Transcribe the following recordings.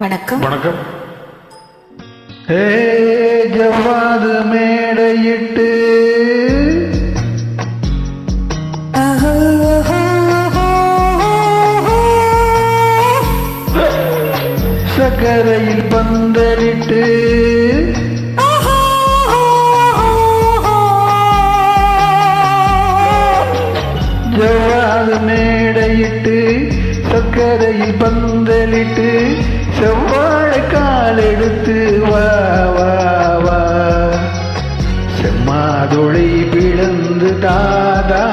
வணக்கம். வணக்கம். ஜவ்வாது மேடையிட்டு சக்கரையில் பந்தலிட்டு ஜவ்வாது மேடையிட்டு சக்கரையில் பந்தலிட்டு செவ்வாழை கால் எடுத்து வா வா வா செம்மாதுளை பிளந்து தாதா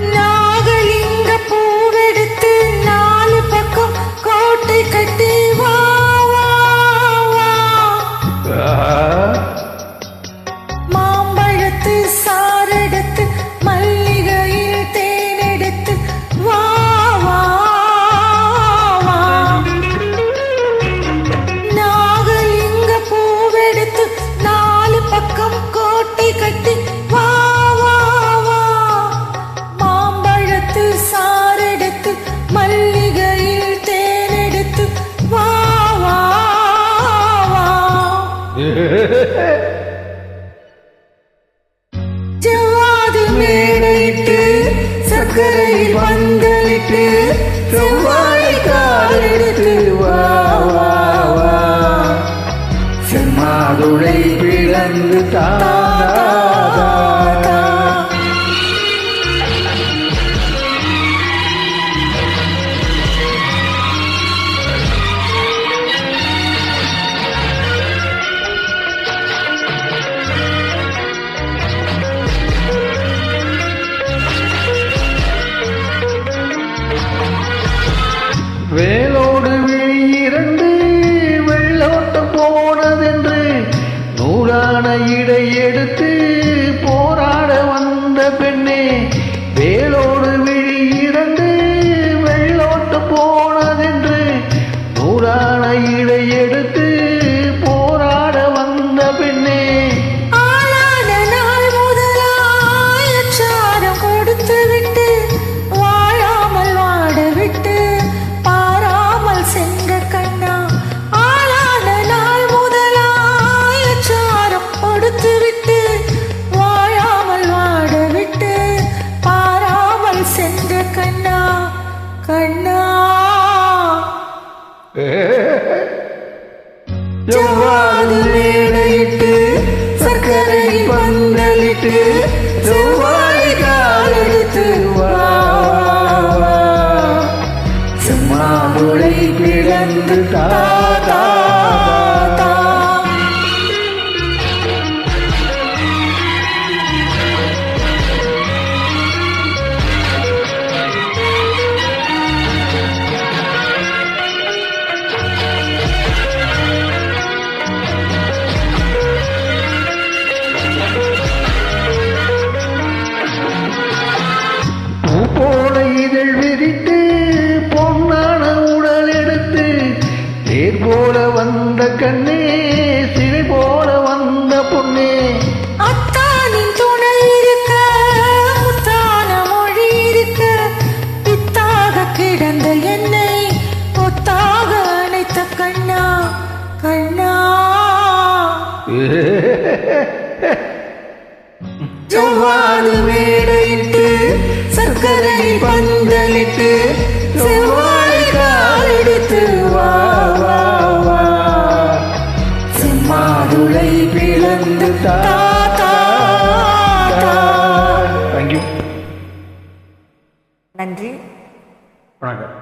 நாகலிங்க பூவெடுத்து நாலு பக்கம் கோட்டை கட்டி வா வா வா மாம்பழத்து சாரெடுத்து மல்லிகையில் தேனெடுத்து வா வா வா நாகலிங்க பூவெடுத்து நாலு பக்கம் கோட்டை கட்டி வா வா வா மாம்பழத்து சாரெடுத்து மல்லிகையில் தேனெடுத்து வா வா வா ஜவ்வாது மேடையிட்டு சக்கரையில் பந்தலிட்டு செவ்வாழை கால் எடுத்து வா வா வா செம்மாதுளை பிளந்து தாதா வேலோடு விழி இரண்டு வெள்ளோட்டம் போனதென்று நூறான இடை எடுத்து போராட வந்த பெண்ணே வேலோடு விழி இரண்டு வெள்ளோட்டம் போனதென்று நூறான இடை எடுத்து போராட வந்த பெண்ணே ஆளான நாள் முதலாய் அச்சாரம் கொடுத்து விட்டு வாழாமல் வாட விட்டு பாராமல் சென்ற கண்ணா ஆளான நாள் முதலாய் அச்சாரம் கொடுத்து விட்டு வாழாமல் வாட விட்டு பாராமல் சென்ற கண்ணா கண்ணா ஜவ்வாது மேடையிட்டு சர்க்கரை பந்தலிட்டு செவ்வாழை கால் எடுத்து வா வா செம்மாதுளை பிளந்து தாதா போல இதழ் விரித்து பொன்னான உடல் எடுத்து தேர் போல வந்த கண்ணே சிறை போல வந்த பொண்ணே அத்தானின் துணை இருக்க முத்தான மொழி இருக்க பித்தாக கிடந்த என்னை ஒத்தாக அணைத்த கண்ணா கண்ணா ஜவ்வாது மேடையிட்டு சர்க்கரை பந்தலிட்டு செவ்வாழை கால் எடுத்து வா வா வா செம்மாதுளை பிளந்து தாதா. தேங்க்யூ. நன்றி. வணக்கம்.